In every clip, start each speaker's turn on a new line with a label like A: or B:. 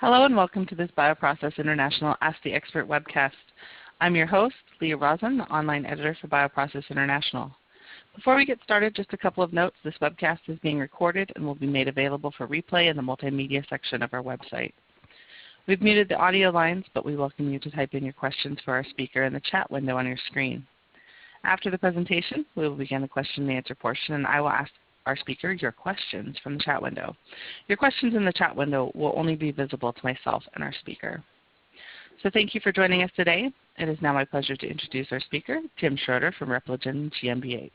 A: Hello and welcome to this Bioprocess International Ask the Expert webcast. I'm your host, Leah Rosen, the online editor for Bioprocess International. Before we get started, just a couple of notes. This webcast is being recorded and will be made available for replay in the multimedia section of our website. We've muted the audio lines, but we welcome you to type in your questions for our speaker in the chat window on your screen. After the presentation, we will begin the question and answer portion, and I will ask our speaker your questions from the chat window. Your questions in the chat window will only be visible to myself and our speaker. So thank you for joining us today. It is now my pleasure to introduce our speaker, Tim Schroeder from Repligen GmbH.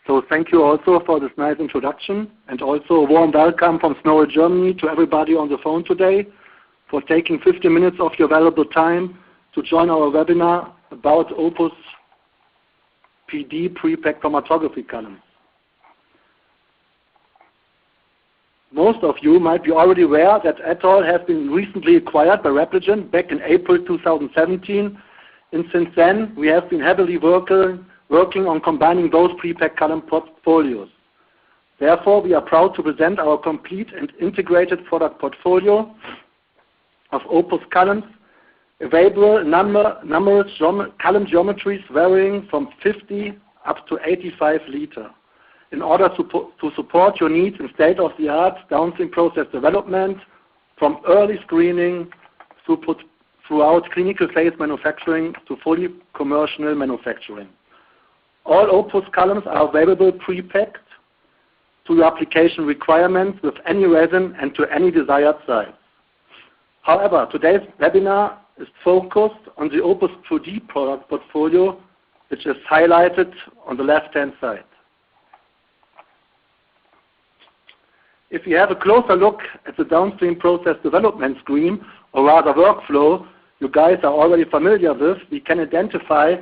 B: So thank you also for this nice introduction, and also a warm welcome from Snow, Germany to everybody on the phone today for taking 50 minutes of your valuable time to join our webinar about Opus PD pre-packed chromatography columns. Most of you might be already aware that Atoll has been recently acquired by Repligen back in April 2017, and since then we have been heavily working on combining those pre-packed column portfolios. Therefore, we are proud to present our complete and integrated product portfolio of Opus columns, available in numerous column geometries varying from 50 up to 85 liter, in order to support your needs in state-of-the-art downstream process development, from early screening throughout clinical phase manufacturing to fully commercial manufacturing. All Opus columns are available pre-packed to your application requirements with any resin and to any desired size. However, today's webinar is focused on the Opus 2D product portfolio, which is highlighted on the left-hand side. If you have a closer look at the downstream process development screen, or rather workflow, you guys are already familiar with, we can identify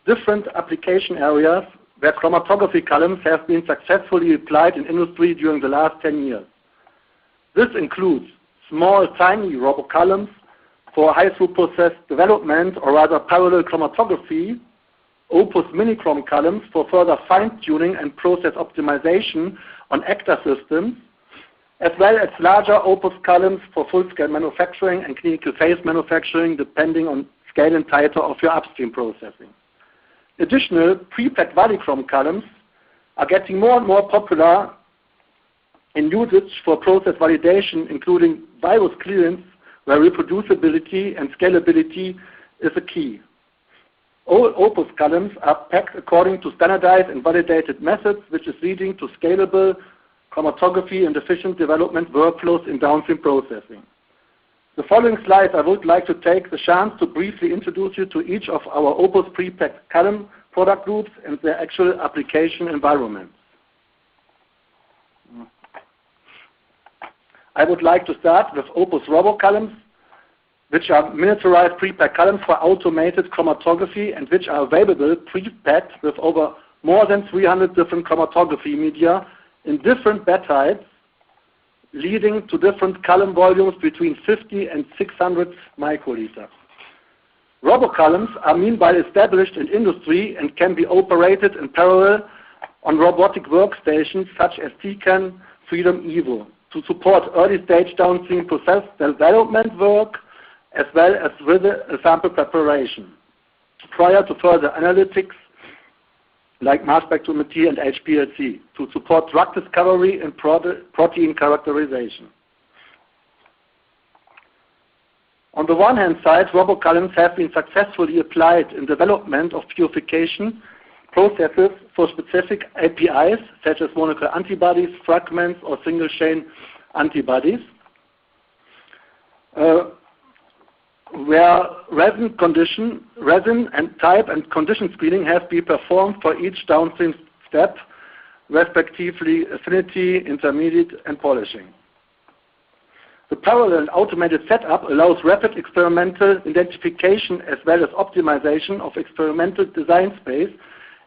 B: different application areas where chromatography columns have been successfully applied in industry during the last 10 years. This includes small, tiny robocolumns for high-throughput process development, or rather parallel chromatography, Opus mini-chrom columns for further fine-tuning and process optimization on ACTA systems, as well as larger Opus columns for full-scale manufacturing and clinical phase manufacturing, depending on scale and titer of your upstream processing. Additional pre-packed Valichrom columns are getting more and more popular in usage for process validation, including virus clearance, where reproducibility and scalability is a key. All Opus columns are packed according to standardized and validated methods, which is leading to scalable chromatography and efficient development workflows in downstream processing. The following slides, I would like to take the chance to briefly introduce you to each of our Opus pre-packed column product groups and their actual application environments. I would like to start with Opus robocolumns, which are miniaturized pre-packed columns for automated chromatography and which are available pre-packed with over more than 300 different chromatography media in different bed types, leading to different column volumes between 50 and 600 microliters. Robocolumns are meanwhile established in industry and can be operated in parallel on robotic workstations such as Tecan Freedom Evo to support early-stage downstream process development work, as well as with sample preparation, prior to further analytics like mass spectrometry and HPLC to support drug discovery and protein characterization. On the one hand side, robocolumns have been successfully applied in development of purification processes for specific APIs, such as monoclonal antibodies, fragments, or single-chain antibodies, where resin and type and condition screening have been performed for each downstream step, respectively affinity, intermediate, and polishing. The parallel automated setup allows rapid experimental identification as well as optimization of experimental design space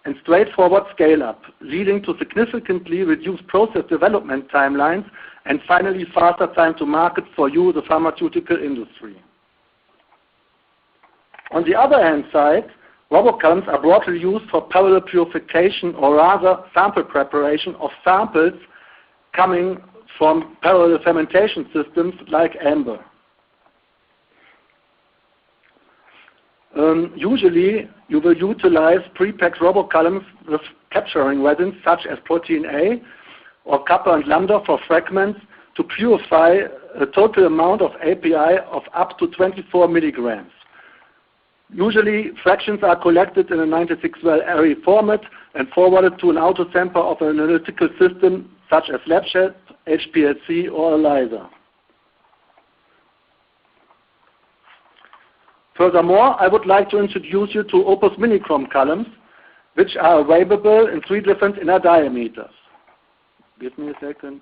B: and straightforward scale-up, leading to significantly reduced process development timelines and finally faster time to market for you, the pharmaceutical industry. On the other hand side, RoboColumns are broadly used for parallel purification, or rather sample preparation of samples coming from parallel fermentation systems like amber. Usually, you will utilize pre-packed RoboColumns with capturing resins such as protein A or kappa and lambda for fragments to purify a total amount of API of up to 24 milligrams. Usually, fractions are collected in a 96-well array format and forwarded to an autosample of an analytical system such as LabChat, HPLC, or ELISA. Furthermore, I would like to introduce you to Opus Minichrome columns, which are available in 3 different inner diameters. Give me a second.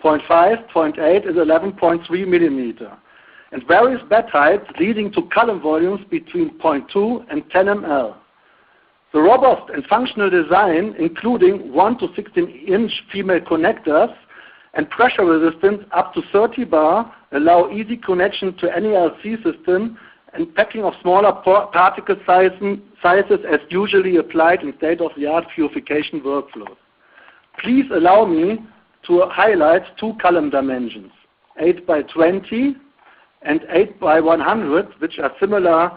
B: 0.5, 0.8 is 11.3 millimeter, and various bed heights leading to column volumes between 0.2 and 10 ml. The robust and functional design, including 1 to 16-inch female connectors and pressure resistant up to 30 bar, allow easy connection to any LC system and packing of smaller particle sizes as usually applied in state-of-the-art purification workflows. Please allow me to highlight 2 column dimensions, 8 by 20 and 8 by 100, which are similar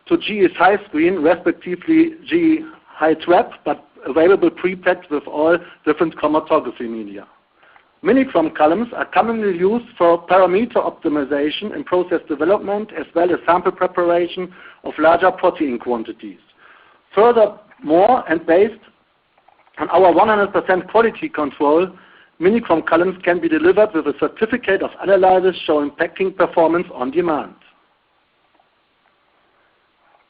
B: to GE's high screen, respectively GE high trap, but available pre-packed with all different chromatography media. Minichrome columns are commonly used for parameter optimization in process development as well as sample preparation of larger protein quantities. Furthermore, and based on our 100% quality control, Minichrome columns can be delivered with a certificate of analysis showing packing performance on demand.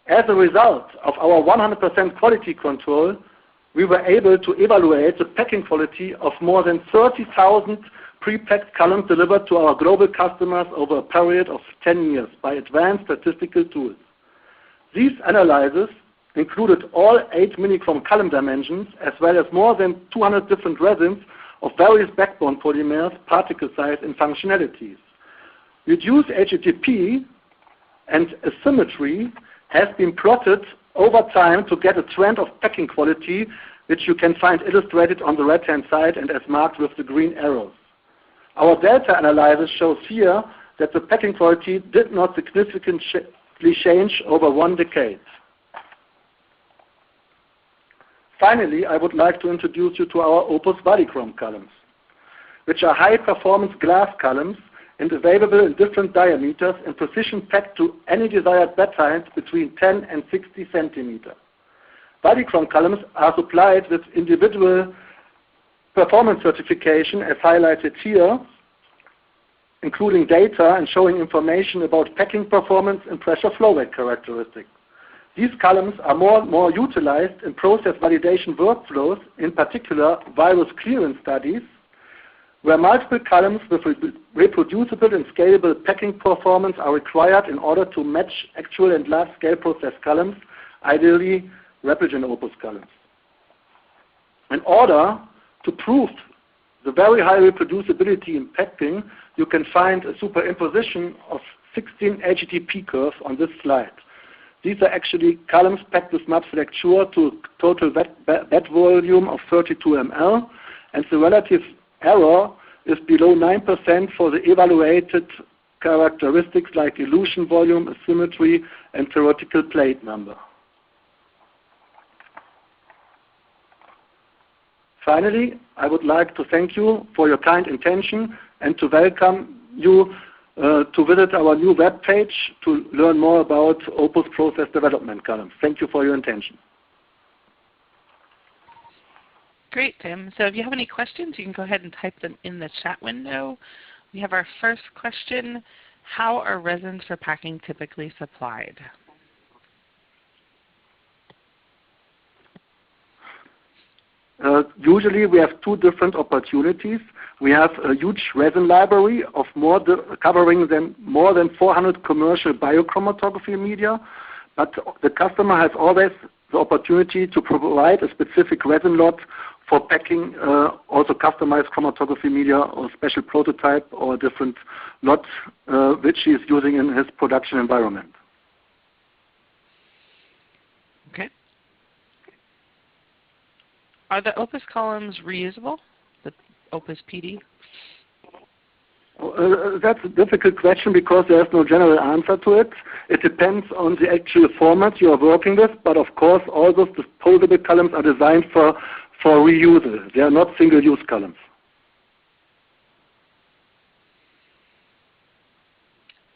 B: As a result of our 100% quality control, we were able to evaluate the packing quality of more than 30,000 pre-packed columns delivered to our global customers over a period of 10 years by advanced statistical tools. These analyses included all 8 Minichrome column dimensions as well as more than 200 different resins of various backbone polymers, particle size, and functionalities. Reduced HETP and asymmetry has been plotted over time to get a trend of packing quality, which you can find illustrated on the right-hand side and as marked with the green arrows. Our data analysis shows here that the packing quality did not significantly change over 1 decade. Finally, I would like to introduce you to our Opus Valichrome columns, which are high-performance glass columns and available in different diameters and precision packed to any desired bed height between 10 and 60 centimeters. Valichrome columns are supplied with individual performance certification as highlighted here, including data and showing information about packing performance and pressure flow rate characteristics. These columns are more and more utilized in process validation workflows, in particular virus clearance studies, where multiple columns with reproducible and scalable packing performance are required in order to match actual and large-scale process columns, ideally Repligen Opus columns. In order to prove the very high reproducibility in packing, you can find a superimposition of 16 HETP curves on this slide. These are actually columns packed with Mapselect Sure to total bed volume of 32 ml, and the relative error is below 9% for the evaluated characteristics like elution volume, asymmetry, and theoretical plate number. Finally, I would like to thank you for your kind intention and to welcome you to visit our new web page to learn more about Opus process development columns. Thank you for your attention.
A: Great, Tim. So if you have any questions, you can go ahead and type them in the chat window. We have our first question. How are resins for packing typically supplied?
B: Usually we have 2 different opportunities. We have a huge resin library of covering more than 400 commercial biochromatography media, but the customer has always the opportunity to provide a specific resin lot for packing, also customized chromatography media or special prototype or a different lot which he is using in his production environment.
A: Okay. Are the Opus columns reusable, the Opus PD?
B: That's a difficult question because there's no general answer to it. It depends on the actual format you are working with, but of course all those disposable columns are designed for reusal. They are not single-use columns.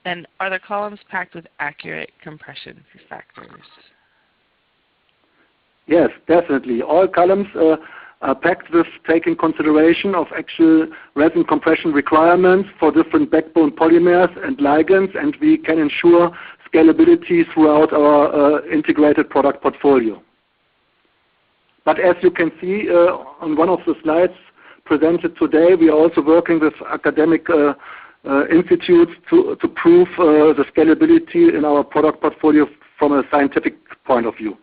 A: And are the columns packed with accurate compression factors?
B: Yes, definitely. All columns are packed with taking consideration of actual resin compression requirements for different backbone polymers and ligands, and we can ensure scalability throughout our integrated product portfolio. But as you can see on one of the slides presented today, we are also working with academic institutes to prove the scalability in our product portfolio from a scientific point of view.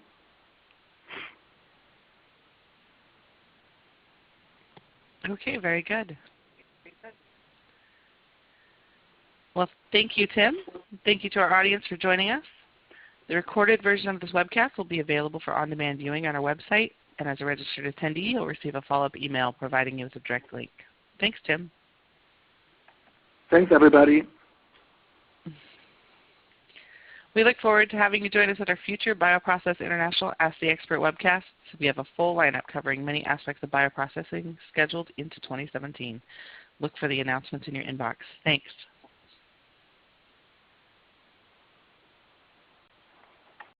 A: Okay, very good. Well, thank you, Tim. Thank you to our audience for joining us. The recorded version of this webcast will be available for on-demand viewing on our website, and as a registered attendee, you'll receive a follow-up email providing you with a direct link. Thanks, Tim.
B: Thanks, everybody.
A: We look forward to having you join us at our future Bioprocess International Ask the Expert webcasts. We have a full lineup covering many aspects of bioprocessing scheduled into 2017. Look for the announcements in your inbox. Thanks.